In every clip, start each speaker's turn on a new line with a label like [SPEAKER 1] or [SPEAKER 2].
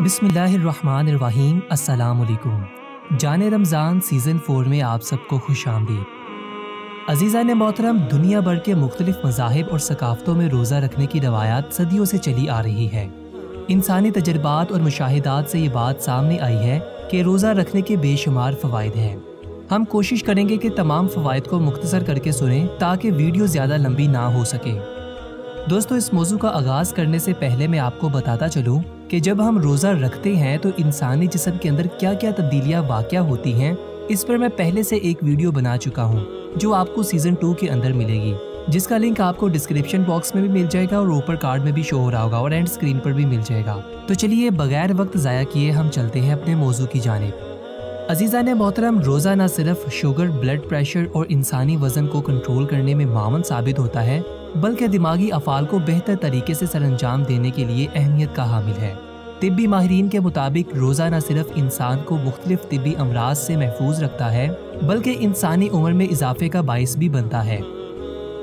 [SPEAKER 1] बिस्मिल्लाहिर्रहमानिर्रहीम। अस्सलामुअलैकुम। जाने रमज़ान सीज़न 4 में आप सबको खुश आमदीद। अज़ीज़ान मोहतरम, दुनिया भर के मुख्तलिफ मज़ाहिब और सकाफ़तों में रोज़ा रखने की रवायात सदियों से चली आ रही है। इंसानी तजर्बात और मुशाहिदात से ये बात सामने आई है कि रोज़ा रखने के बेशुमार फ़वाइद हैं। हम कोशिश करेंगे कि तमाम फ़वाइद को मुख्तसर करके सुनें ताकि वीडियो ज़्यादा लंबी ना हो सके। दोस्तों, इस मौजू का आगाज़ करने से पहले मैं आपको बताता चलूँ कि जब हम रोज़ा रखते हैं तो इंसानी जिस्म के अंदर क्या क्या तब्दीलियाँ वाक़या होती हैं, इस पर मैं पहले से एक वीडियो बना चुका हूँ जो आपको सीज़न 2 के अंदर मिलेगी, जिसका लिंक आपको डिस्क्रिप्शन बॉक्स में भी मिल जाएगा और ऊपर कार्ड में भी शो हो रहा होगा और एंड स्क्रीन पर भी मिल जाएगा। तो चलिए बगैर वक्त ज़ाया किए हम चलते हैं अपने मौजू की जानिब। अज़ीज़ान मोहतरम, रोज़ा न सिर्फ शुगर, ब्लड प्रेशर और इंसानी वज़न को कंट्रोल करने में मामन साबित होता है, बल्कि दिमागी अफ़ाल को बेहतर तरीके से सरअंजाम देने के लिए अहमियत का हामिल है। तिब्बी माहिरीन के मुताबिक रोज़ा न सिर्फ इंसान को मुख्तलिफ तिब्बी अमराज से महफूज रखता है, बल्कि इंसानी उम्र में इजाफे का बाइस भी बनता है।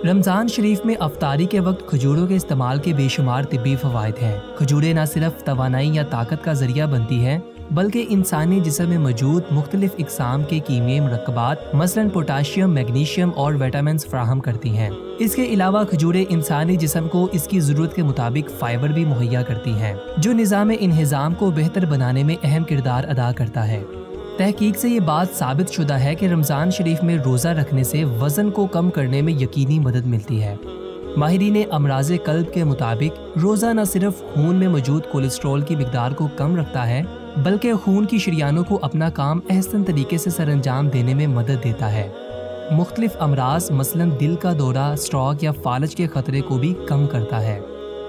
[SPEAKER 1] रमज़ान शरीफ में अफ्तारी के वक्त खजूरों के इस्तेमाल के बेशुमार तिब्बी फ़वाइद हैं। खजूरें न सिर्फ तवानाई या ताकत का ज़रिया बनती हैं, बल्कि इंसानी जिस्म में मौजूद मुख्तलिफ इक़साम के कीमियाई मुरक्कबात मसलन पोटाशियम, मैग्नीशियम और विटामिन्स फराहम करती हैं। इसके अलावा खजूरें इंसानी जिस्म को इसकी ज़रूरत के मुताबिक फ़ाइबर भी मुहैया करती हैं, जो निज़ाम इंहिज़ाम को बेहतर बनाने में अहम किरदार अदा करता है। तहकीक से ये बात साबित शुदा है कि रमज़ान शरीफ में रोज़ा रखने से वज़न को कम करने में यकीनी मदद मिलती है। माहिरीन अमराज़े क़ल्ब के मुताबिक रोज़ा न सिर्फ खून में मौजूद कोलेस्ट्रॉल की मिकदार को कम रखता है, बल्कि खून की शरियानों को अपना काम अहसन तरीके से सरअंजाम देने में मदद देता है। मुख्तलिफ अमराज मसलन दिल का दौरा, स्ट्रोक या फालज के ख़तरे को भी कम करता है।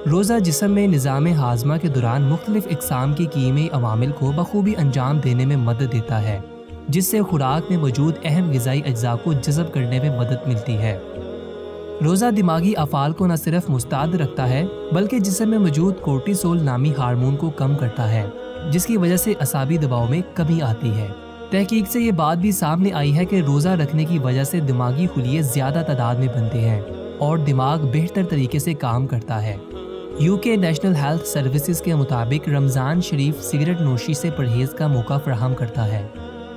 [SPEAKER 1] रोज़ा जिस्म में निज़ाम हाज़मा के दौरान मुख्तलिफ इक़साम के कीमियाई अवामिल को बखूबी अंजाम देने में मदद देता है, जिससे खुराक में मौजूद अहम ग़िज़ाई अज्जा को जज़ब करने में मदद मिलती है। रोज़ा दिमागी अफ़ाल को न सिर्फ मुस्तैद रखता है, बल्कि जिस्म में मौजूद कोर्टिसोल नामी हार्मोन को कम करता है, जिसकी वजह से असाबी दबाव में कमी आती है। तहकीक से ये बात भी सामने आई है कि रोज़ा रखने की वजह से दिमागी खुलिये ज़्यादा तादाद में बनते हैं और दिमाग बेहतर तरीके से काम करता है। यूके नेशनल हेल्थ सर्विसेज के मुताबिक रमज़ान शरीफ सिगरेट नोशी से परहेज़ का मौका फराहम करता है।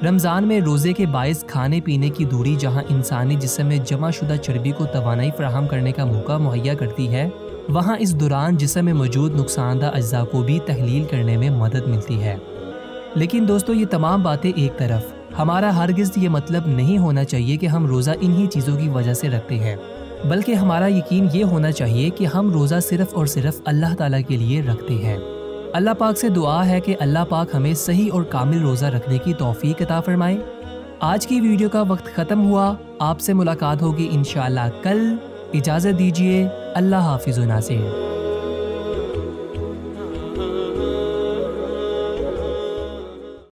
[SPEAKER 1] रमज़ान में रोज़े के बाइस खाने पीने की दूरी जहाँ इंसानी जिस्म में जमा शुदा चर्बी को तवानाई फराहम करने का मौका मुहैया करती है, वहाँ इस दौरान जिस्म में मौजूद नुकसानदा अज्जा को भी तहलील करने में मदद मिलती है। लेकिन दोस्तों, ये तमाम बातें एक तरफ, हमारा हरगिज़ ये मतलब नहीं होना चाहिए कि हम रोज़ा इन्हीं चीज़ों की वजह से रखते हैं, बल्कि हमारा यकीन ये होना चाहिए कि हम रोज़ा सिर्फ़ और सिर्फ अल्लाह ताला के लिए रखते हैं। अल्लाह पाक से दुआ है कि अल्लाह पाक हमें सही और कामिल रोज़ा रखने की तौफीक अता फरमाए। आज की वीडियो का वक्त ख़त्म हुआ, आपसे मुलाकात होगी इंशाअल्लाह कल। इजाज़त दीजिए। अल्लाह हाफ़िज़ व नासिर।